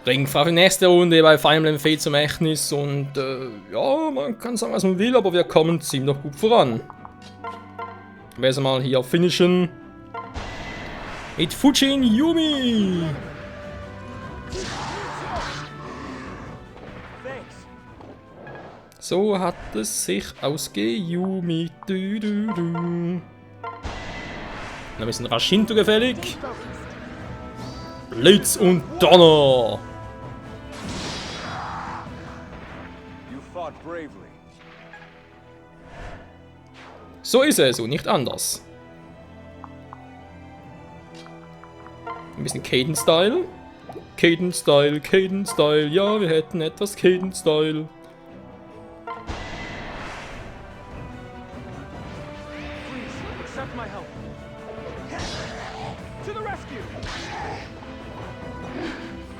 denke, für die nächste Runde bei Fire Emblem Fates zum Echtnis und ja, man kann sagen, was man will, aber wir kommen ziemlich gut voran. Ich werde es mal hier finishen. Mit Fujin Yumi! So hat es sich ausgejumi. Ein bisschen rasch hintergefällig. Blitz und Donner! So ist es und nicht anders. Ein bisschen Caden-Style. Caden-Style, Caden-Style. Ja, wir hätten etwas Caden-Style.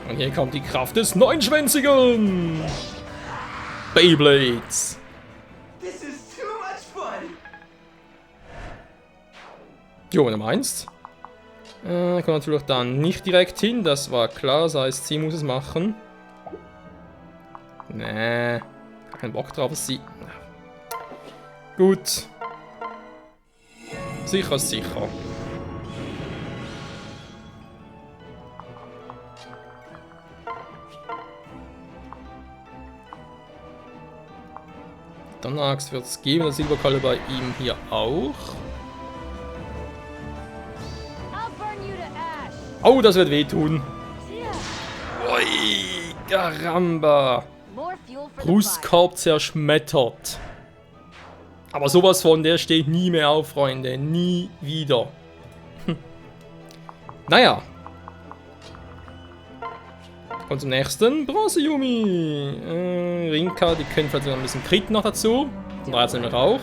Und hier kommt die Kraft des Neunschwänzigen! Beyblades! Jo, wenn du meinst. Kommt natürlich dann nicht direkt hin, das war klar, das heißt, sie muss es machen. Nee, kein Bock drauf, sie. Gut. Sicher ist sicher. Donnerachs wird es geben, der Silberkalle bei ihm hier auch. Oh, das wird wehtun. Ui, Caramba. Brustkorb zerschmettert. Aber sowas von, der steht nie mehr auf, Freunde. Nie wieder. Naja. Kommt zum nächsten. Bronze Yumi. Rinka, die können vielleicht ein bisschen Crit noch dazu. Und 13 nämlich auch.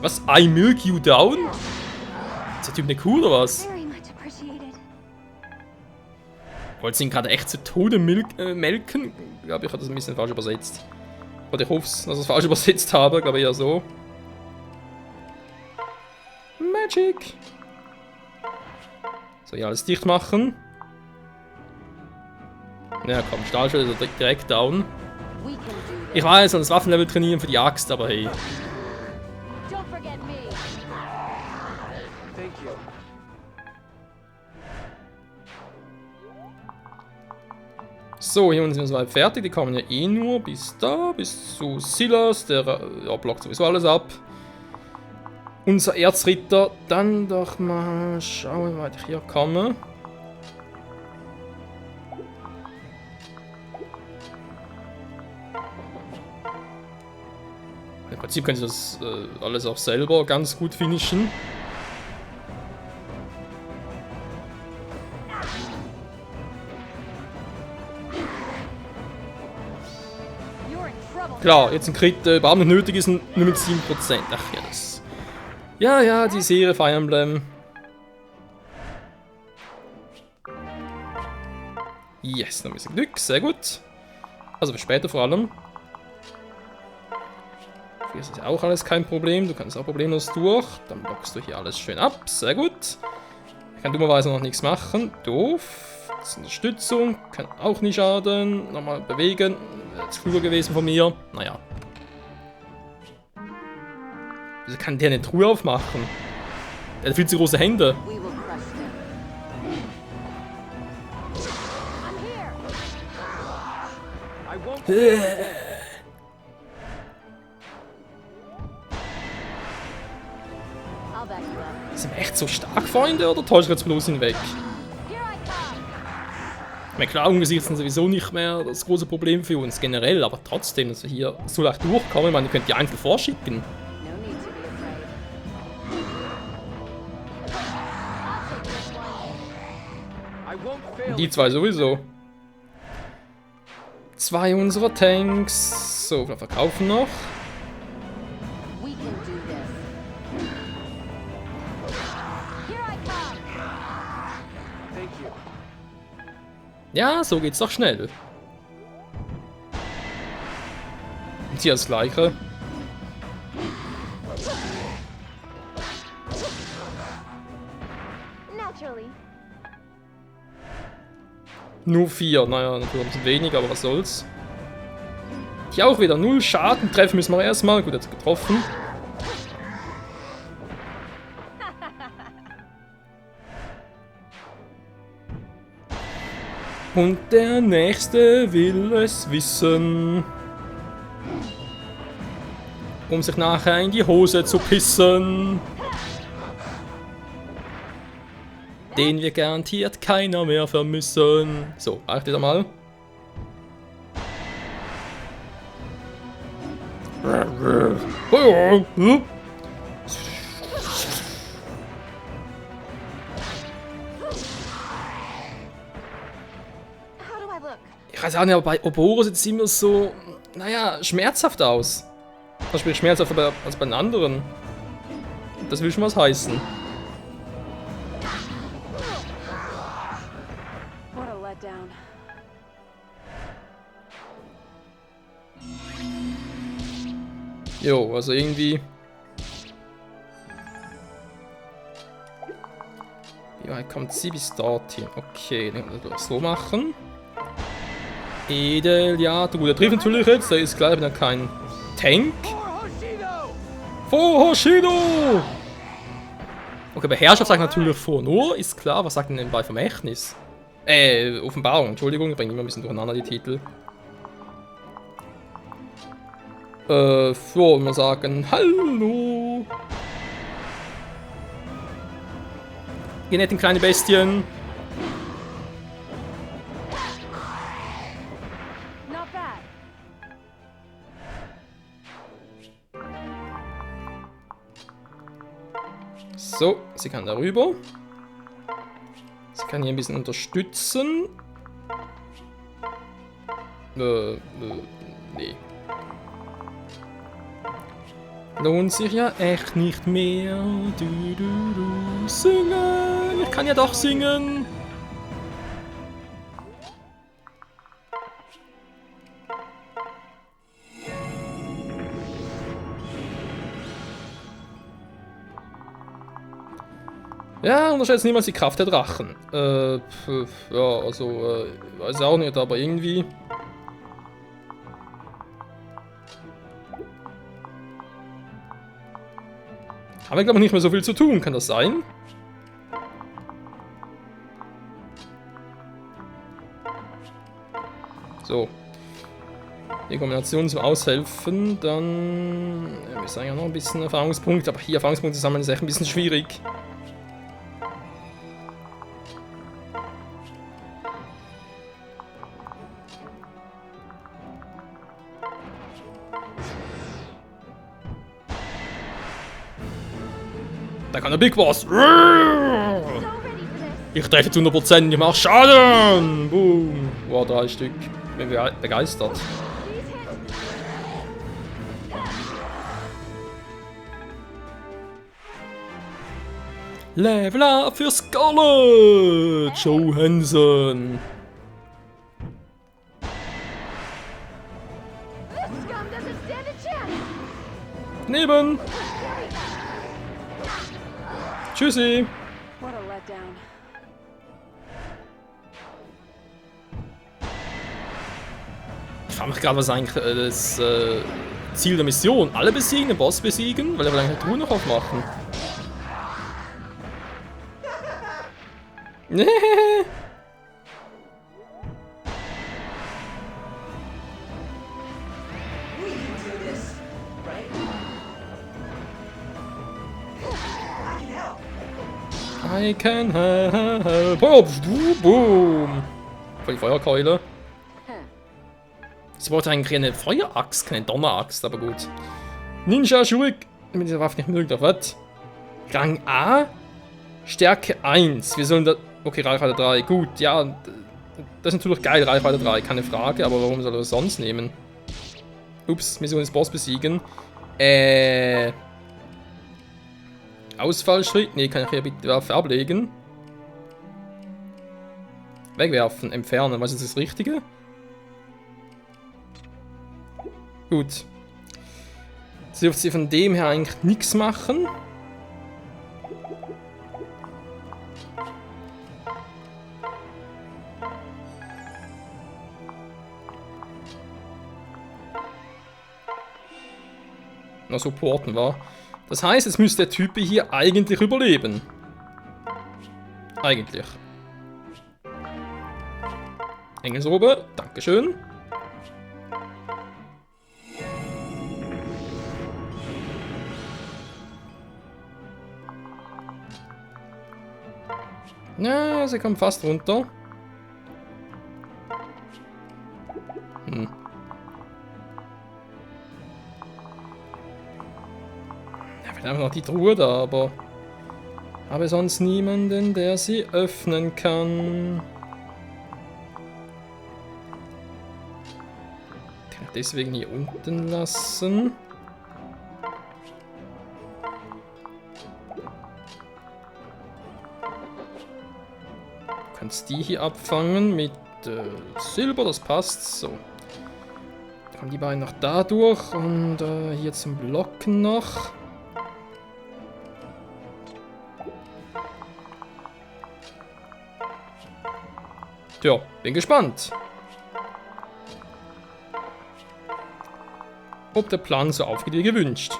Was? I milk you down? Ist der Typ nicht cool oder was? Wollt ihr ihn gerade echt zu Tode melken? Ich glaube, ich habe das ein bisschen falsch übersetzt. Oder ich hoffe, dass ich es falsch übersetzt habe. Ich glaube eher so. Magic! So, hier alles dicht machen. Ja, komm, Stahlschwert ist direkt down. Ich weiß, das Waffenlevel trainieren für die Axt, aber hey. So, hier sind wir soweit fertig. Die kommen ja eh nur bis da, bis zu Silas. Der ja, blockt sowieso alles ab. Unser Erzritter. Dann doch mal schauen, wie weit ich hier komme. Im Prinzip können Sie das alles auch selber ganz gut finishen. Klar, jetzt ein Crit überhaupt nicht nötig ist, nur mit 7%. Ach ja, das... Ja, ja, die Serie Fire Emblem. Yes, noch ein bisschen Glück, sehr gut. Also für später vor allem. Hier ist auch alles kein Problem, du kannst auch problemlos durch. Dann blockst du hier alles schön ab, sehr gut. Ich kann dummerweise noch nichts machen, doof. Das ist Unterstützung, kann auch nicht schaden. Nochmal bewegen, wäre jetzt früher gewesen von mir. Naja. Wieso kann der eine Truhe aufmachen? Der hat viel zu große Hände. Sind wir echt so stark, Freunde, oder täusche ich jetzt bloß hinweg? Ich meine, klar, angesichts sind sowieso nicht mehr das große Problem für uns generell, aber trotzdem, dass wir hier so leicht durchkommen, ich meine, ihr könnt die einfach vorschicken. Die zwei sowieso. Zwei unserer Tanks. So, wir verkaufen noch. Ja, so geht's doch schnell. Und hier das Gleiche. Nur 4. Naja, natürlich ein bisschen wenig, aber was soll's. Hier auch wieder 0 Schaden. Treffen müssen wir erstmal. Gut, jetzt getroffen. Und der Nächste will es wissen. Um sich nachher in die Hose zu pissen. Den wir garantiert keiner mehr vermissen. So, reicht wieder mal. Ich weiß auch nicht, aber bei Ouroboros sieht es immer so, naja, schmerzhaft aus. Das spielt schmerzhafter als bei den anderen. Das will schon was heißen. Jo, also irgendwie... Wie weit kommt sie bis dorthin? Okay, dann können wir das so machen. Edel, ja, der trifft natürlich jetzt, der ist gleich wieder kein Tank. Vor Hoshido! Okay, bei Herrschaft sagt natürlich vor nur, ist klar, was sagt denn bei Vermächtnis? Offenbarung, Entschuldigung, ich bringe immer ein bisschen durcheinander die Titel. So, mal sagen, hallo! Ihr netten kleine Bestien. So, sie kann darüber. Sie kann hier ein bisschen unterstützen. Nee. Lohnt sich ja echt nicht mehr. Singen! Ich kann ja doch singen! Ja, unterschätzt niemals die Kraft der Drachen. Ja, also, weiß auch nicht, aber irgendwie... Haben wir, glaube ich, nicht mehr so viel zu tun, kann das sein? So. Die Kombination zum Aushelfen, dann... Ja, wir sagen ja noch ein bisschen Erfahrungspunkte, aber hier Erfahrungspunkte sammeln ist echt ein bisschen schwierig. Da kann der Big Boss. Ich treffe zu 100%, ich mach Schaden. Boom. Wow, 3 Stück. Bin begeistert. Level up für Scarlett Johansson. Neben. Tschüssi. Ich frage mich gerade, was eigentlich das Ziel der Mission. Alle besiegen, den Boss besiegen, weil er will eigentlich eine Truhe noch aufmachen. I can help. Boom. Voll die Feuerkeule. Sie braucht eigentlich eine Feueraxt, keine Donneraxt, aber gut. Ninja Shurik. Mit dieser Waffe nicht möglich, doch was? Rang A? Stärke 1. Wir sollen da. Okay, Reichweite 3. Gut, ja. Das ist natürlich geil, Reichweite 3, keine Frage, aber warum soll er das sonst nehmen? Ups, Mission des Boss besiegen. Ausfallschritt? Ne, kann ich hier bitte die Waffe ablegen? Wegwerfen, entfernen, was ist das Richtige? Gut. Jetzt dürfte sie von dem her eigentlich nichts machen. noch supporten war. Das heißt, jetzt müsste der Typ hier eigentlich überleben. Eigentlich. Engelsrobe, dankeschön. Ja, sie kommt fast runter. Hm. Ja, vielleicht einfach noch die Truhe da, aber habe sonst niemanden, der sie öffnen kann. Kann ich deswegen hier unten lassen. Du kannst die hier abfangen mit Silber, das passt. So. Dann kommen die beiden noch da durch und hier zum Blocken noch. Tja, bin gespannt. Ob der Plan so aufgeht wie gewünscht.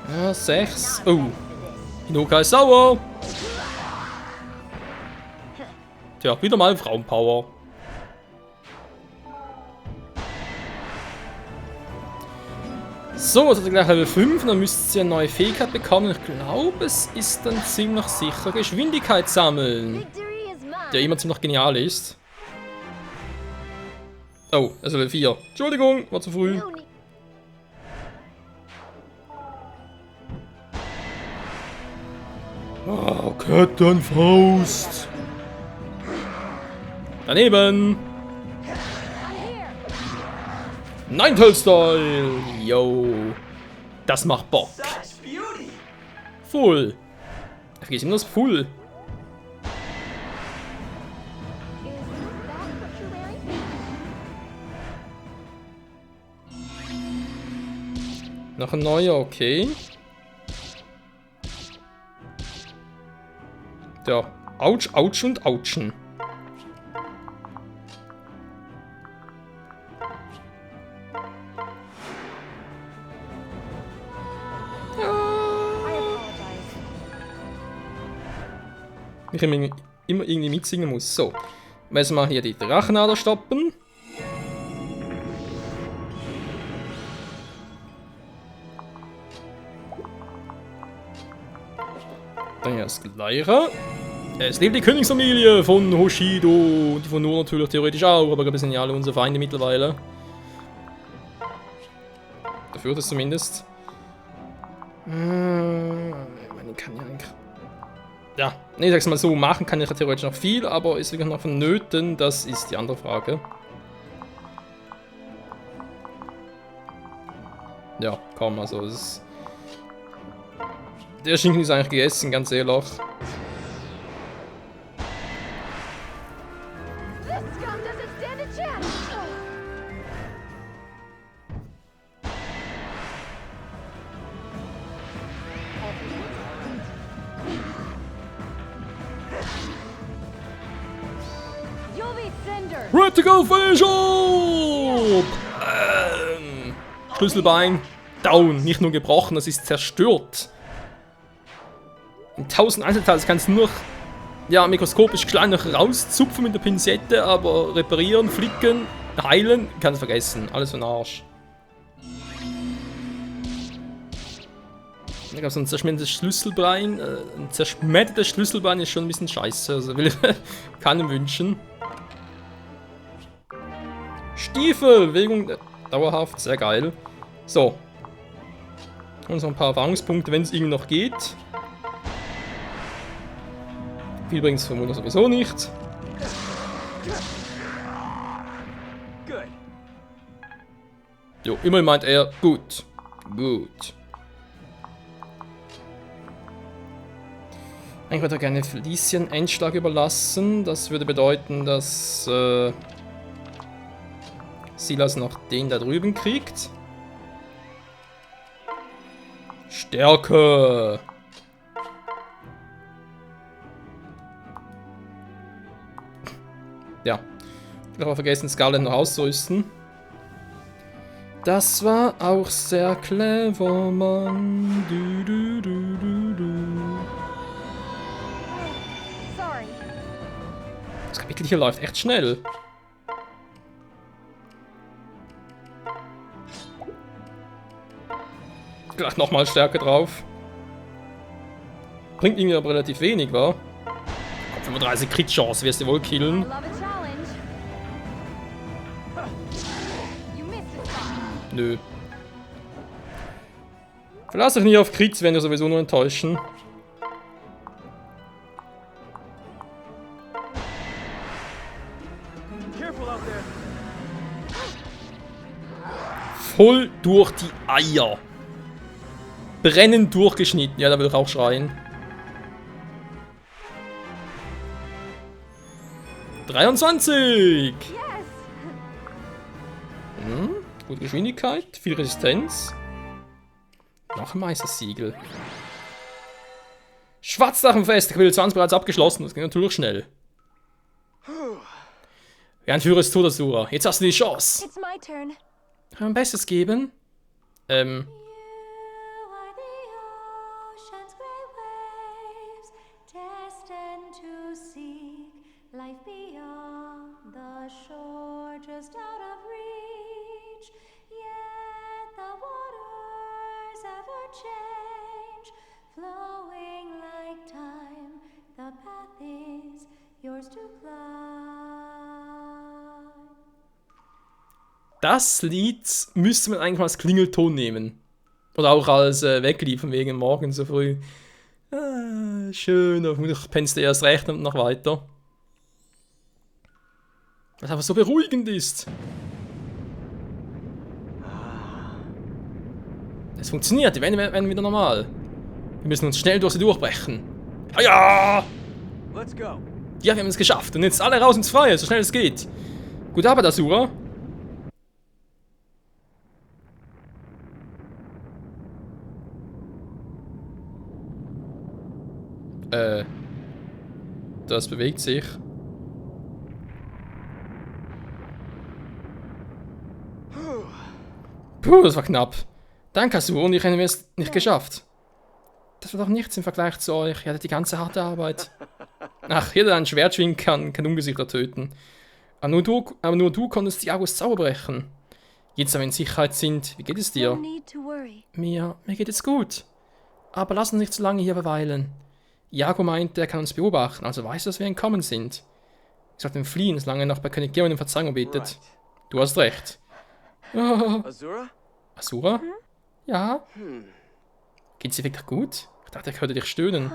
Ja, 6. Oh. Hinoka ist sauer. Tja, wieder mal Frauenpower. So, also gleich Level 5, dann müsst ihr eine neue Fähigkeit bekommen. Ich glaube, es ist dann ziemlich sicher Geschwindigkeit sammeln. Der immer ziemlich genial ist. Oh, also Level 4. Entschuldigung, war zu früh. Oh, Kettenfaust. Daneben. Ninetale-Style. Yo. Das macht Bock. Full. Ich vergesse immer das Full. Noch ein neuer, okay. Ja, Autsch, Autsch und Autschen. Ich immer irgendwie mitsingen muss. So, müssen wir hier die Drachenader stoppen. Dann erst Lyra. Es lebt die Königsfamilie von Hoshido. Und die von Nur natürlich theoretisch auch, aber wir sind ja alle unsere Feinde mittlerweile. Dafür das zumindest. Ich meine, ich kann ja eigentlich. Ja, ich sag's mal so, machen kann ich ja theoretisch noch viel, aber ist wirklich noch vonnöten, das ist die andere Frage. Ja, komm, also es ist. Der Schinken ist eigentlich gegessen, ganz ehrlich. Critical Finish up! Schlüsselbein down, nicht nur gebrochen, das ist zerstört. In 1000 Einzelteile kannst du nur ja, mikroskopisch klein noch rauszupfen mit der Pinzette, aber reparieren, flicken, heilen, kannst vergessen. Alles für den Arsch. Ich glaube, so ein zerschmettertes Schlüsselbein, ein zerschmettertes Schlüsselbein ist schon ein bisschen scheiße, also will ich keinem wünschen. Stiefel, Bewegung dauerhaft, sehr geil. So. Und so ein paar Erfahrungspunkte, wenn es irgendwie noch geht. Viel bringt es vermutlich sowieso nicht. Jo, immerhin meint er, gut. Gut. Ich würde gerne Felicien Endschlag überlassen. Das würde bedeuten, dass Silas noch den da drüben kriegt. Stärke. Ja. Ich habe aber vergessen, Scarlet noch auszurüsten. Das war auch sehr clever, Mann. Du, du, du, du, du. Sorry. Das Kapitel hier läuft echt schnell. Gleich nochmal Stärke drauf. Bringt irgendwie aber relativ wenig, wa? 35 Crit-Chance, wirst du wohl killen. Love a challenge. You missed it. Nö. Verlass dich nicht auf Crits, werden wir sowieso nur enttäuschen. Voll durch die Eier. Brennend durchgeschnitten. Ja, da will ich auch schreien. 23! Yes. Gute Geschwindigkeit, viel Resistenz. Noch ein Meistersiegel. Schwarzdachenfest, Kapitel 20 bereits abgeschlossen. Das ging natürlich schnell. Wer ein Führer ist tot, Asura. Jetzt hast du die Chance. It's my turn. Mein Bestes geben. You are the ocean's great waves, destined to seek life beyond the shore, just out of reach. Yet the waters ever change, flowing like time. The path is yours to climb. Das Lied müsste man eigentlich mal als Klingelton nehmen. Oder auch als Wecklied von wegen morgen so früh. Ah, schön, vermutlich pennst du erst recht und noch weiter. Was aber so beruhigend ist. Es funktioniert, die werden wieder normal. Wir müssen uns schnell durch sie durchbrechen. Ah ja! Let's go. Ja, wir haben es geschafft. Und jetzt alle raus ins Freie, so schnell es geht. Gut Arbeit, Asura. Das bewegt sich. Puh, das war knapp. Danke, Asura, und ich hätte es nicht geschafft. Das war doch nichts im Vergleich zu euch. Ihr hattet die ganze harte Arbeit. Ach, jeder, der ein Schwert schwingen kann Ungesichter töten. Aber nur du konntest die August Zauber brechen. Jetzt, da wir in Sicherheit sind, wie geht es dir? No need to worry. Mir geht es gut. Aber lass uns nicht zu lange hier verweilen. Iago meint, er kann uns beobachten, also weiß, dass wir entkommen sind. Ich sollte fliehen, solange er noch bei König Geon um Verzeihung bittet. Right. Du hast recht. Oh. Azura? Asura? Ja? Geht's dir wirklich gut? Ich dachte, ich hörte dich stöhnen.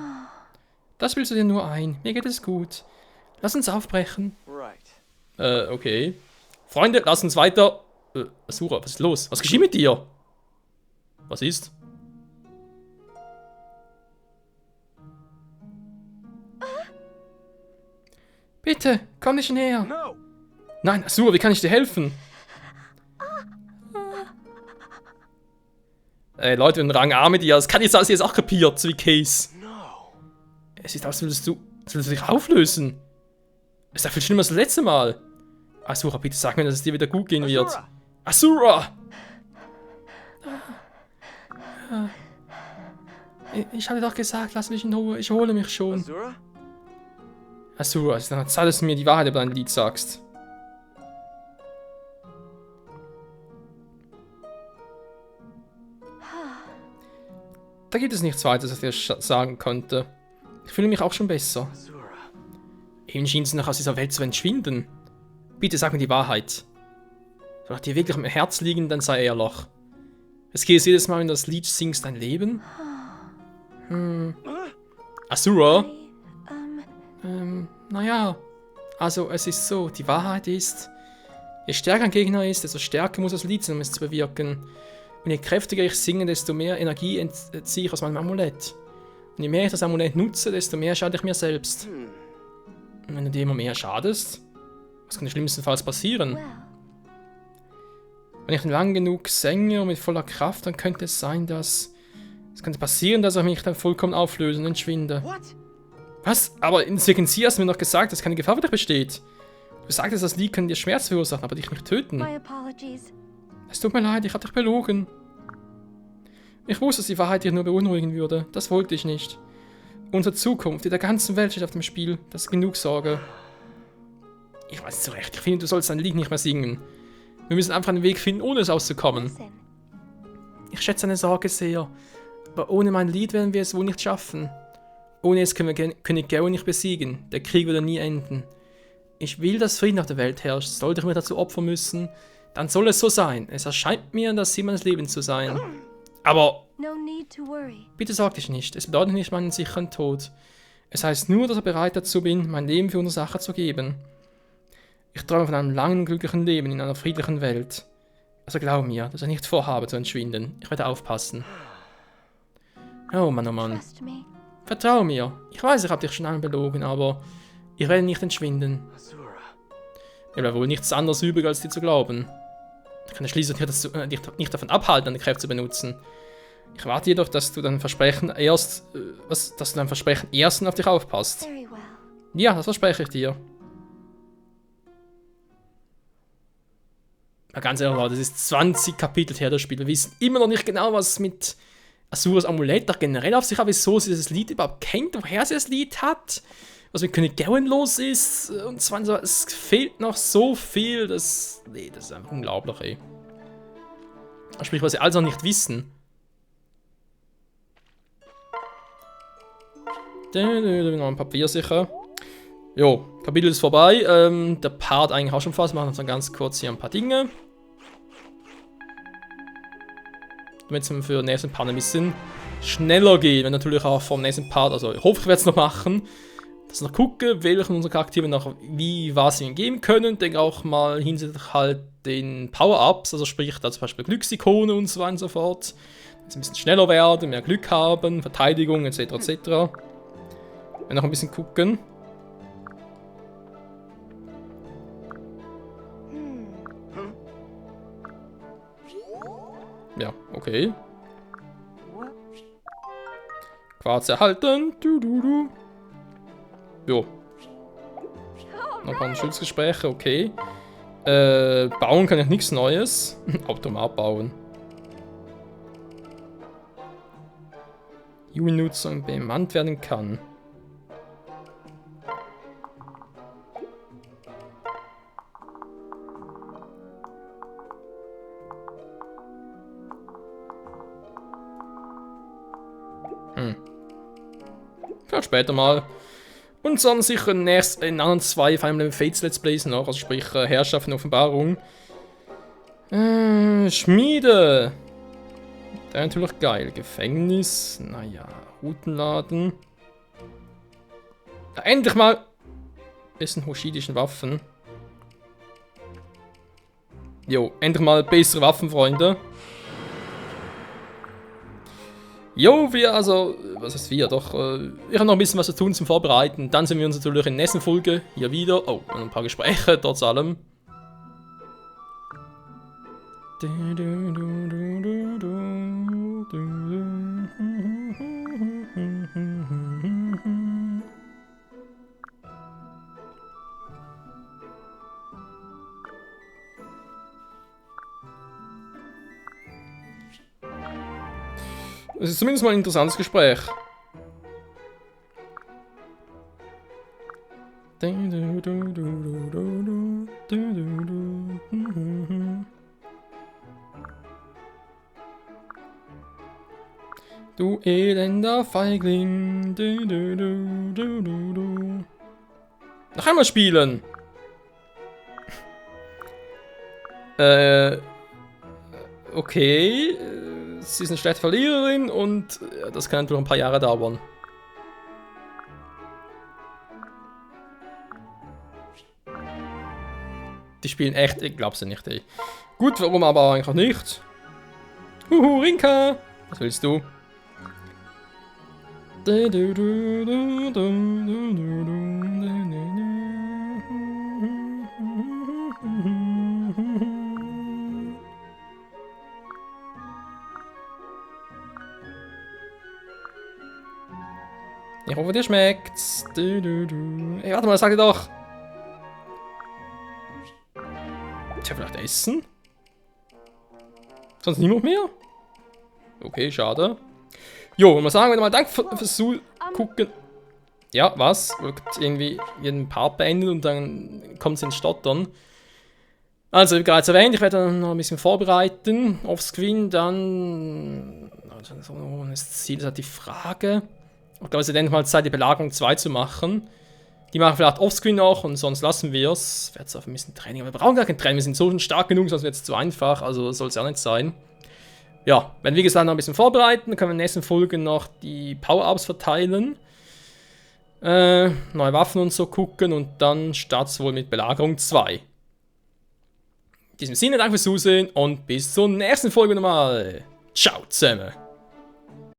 Das bildest du dir nur ein. Mir geht es gut. Lass uns aufbrechen. Right. Okay. Freunde, lass uns weiter. Asura, was ist los? Was geschieht mit dir? Was ist? Bitte, komm nicht näher. No! Nein, Asura, wie kann ich dir helfen? Leute, wir Rang A mit dir. Das kann jetzt alles jetzt auch kapiert, so wie Case. No! Es sieht aus, als würdest du dich auflösen. Es ist ja viel schlimmer als das letzte Mal. Asura, bitte sag mir, dass es dir wieder gut gehen wird. Azura! Asura! Ich hatte doch gesagt, lass mich in Ruhe, ich hole mich schon. Azura? Asura, es ist dann Zeit, dass du mir die Wahrheit über dein Lied sagst. Da gibt es nichts weiteres, was ich dir sagen konnte. Ich fühle mich auch schon besser. Azura. Eben schien es noch aus dieser Welt zu entschwinden. Bitte sag mir die Wahrheit. Soll dir wirklich am Herz liegen, dann sei ehrlich. Es geht jedes Mal, wenn du das Lied singst, dein Leben? Asura? Naja. Also, es ist so, die Wahrheit ist, je stärker ein Gegner ist, desto stärker muss das Lied sein, um es zu bewirken. Und je kräftiger ich singe, desto mehr Energie entziehe ich aus meinem Amulett. Und je mehr ich das Amulett nutze, desto mehr schade ich mir selbst. Und wenn du dir immer mehr schadest, was kann schlimmstenfalls passieren? Well, Wenn ich lang genug singe und mit voller Kraft, dann könnte es sein, dass Es könnte passieren, dass ich mich dann vollkommen auflöse und entschwinde. What? Was? Aber in Sequenzier hast du mir noch gesagt, dass keine Gefahr für dich besteht. Du sagtest, das Lied kann dir Schmerz verursachen, aber dich nicht töten. My apologies. Es tut mir leid, ich habe dich belogen. Ich wusste, dass die Wahrheit dich nur beunruhigen würde. Das wollte ich nicht. Unsere Zukunft in der ganzen Welt steht auf dem Spiel. Das ist genug Sorge. Ich weiß nicht so recht. Ich finde, du sollst dein Lied nicht mehr singen. Wir müssen einfach einen Weg finden, ohne es auszukommen. Listen. Ich schätze deine Sorge sehr. Aber ohne mein Lied werden wir es wohl nicht schaffen. Ohne es können wir König Garo nicht besiegen. Der Krieg würde nie enden. Ich will, dass Frieden auf der Welt herrscht. Sollte ich mir dazu opfern müssen, dann soll es so sein. Es erscheint mir, das Sinn meines Lebens zu sein. Aber No need to worry. bitte sorg dich nicht. Es bedeutet nicht meinen sicheren Tod. Es heißt nur, dass ich bereit dazu bin, mein Leben für unsere Sache zu geben. Ich träume von einem langen, glücklichen Leben in einer friedlichen Welt. Also glaub mir, dass ich nicht vorhabe zu entschwinden. Ich werde aufpassen. Oh Mann, oh Mann. Trust me. Vertrau mir. Ich weiß, ich habe dich schon einmal belogen, aber ich werde nicht entschwinden. Asura. Mir bleibt wohl nichts anderes übrig, als dir zu glauben. Ich kann schließlich dich nicht davon abhalten, deine Kräfte zu benutzen. Ich warte jedoch, dass du dein Versprechen erst auf dich aufpasst. Very well. Ja, das verspreche ich dir. Ja, ganz ehrlich, Leute, das ist 20 Kapitel her, das Spiel. Wir wissen immer noch nicht genau, was mit Asuras Amulett da generell auf sich hat, wieso sie das Lied überhaupt kennt, woher sie das Lied hat, was mit König Garen los ist und so weiter. Es fehlt noch so viel, das ist einfach unglaublich, ey. Sprich, was sie also noch nicht wissen. Noch ein Papier sicher. Jo, Kapitel ist vorbei. Der Part eigentlich auch schon fast. Wir machen uns dann ganz kurz hier ein paar Dinge. Damit es für den nächsten Part ein bisschen schneller geht. Wenn natürlich auch vom nächsten Part, also ich hoffe, ich werde es noch machen. Dass ich noch gucke, welchen unserer Charaktere noch wie was ihnen geben können. Denke auch mal hinsichtlich halt den Power-Ups, also sprich da zum Beispiel Glücksikone und so weiter und so fort. Dass sie ein bisschen schneller werden, mehr Glück haben, Verteidigung etc. etc. Wir noch ein bisschen gucken. Ja, okay. Quarz erhalten. Jo. Noch ein paar Schutzgespräche, okay. Bauen kann ich nichts Neues. Automat bauen. UI-Nutzung bemannt werden kann. Ja, später mal. Und dann sicher in anderen zwei Fire Emblem Fates Let's Plays noch, also sprich Herrschaft und Offenbarung. Schmiede. Der ist natürlich geil. Gefängnis. Naja, Routenladen. Ja, endlich mal. Bisschen hoshidischen Waffen. Jo, endlich mal bessere Waffen, Freunde. Jo, was heißt wir? Doch, ich habe noch ein bisschen was zu tun zum Vorbereiten. Dann sehen wir uns natürlich in der nächsten Folge hier wieder. Oh, und ein paar Gespräche, trotz allem. Es ist zumindest mal ein interessantes Gespräch. Du elender Feigling. Noch einmal spielen. Okay. Sie ist eine schlechte Verliererin und das kann natürlich ein paar Jahre dauern. Die spielen echt, ich glaub's ja nicht, ey. Gut, warum aber eigentlich auch nicht? Huhu, Rinka! Was willst du? Ich hoffe, dir schmeckt's. Hey, warte mal, sag dir doch. Tja, vielleicht essen? Sonst niemand mehr? Okay, schade. Jo, und mal sagen wir mal Danke fürs Zugucken. Ja, was? Irgendwie jeden Part beendet und dann kommt es ins Stottern. Also, wie bereits erwähnt, ich werde dann noch ein bisschen vorbereiten. Offscreen dann. Also, das Ziel ist halt die Frage. Ich glaube, es ist endlich mal Zeit, die Belagerung 2 zu machen. Die machen vielleicht Offscreen noch und sonst lassen wir es. Ich werde jetzt auf ein bisschen Training. Aber wir brauchen gar kein Training. Wir sind so stark genug, sonst wird es zu einfach. Also soll es ja nicht sein. Ja, wenn wir, wie gesagt, noch ein bisschen vorbereiten, dann können wir in der nächsten Folge noch die Power-Ups verteilen. Neue Waffen und so gucken und dann startet es wohl mit Belagerung 2. In diesem Sinne, danke fürs Zusehen und bis zur nächsten Folge nochmal. Ciao zusammen.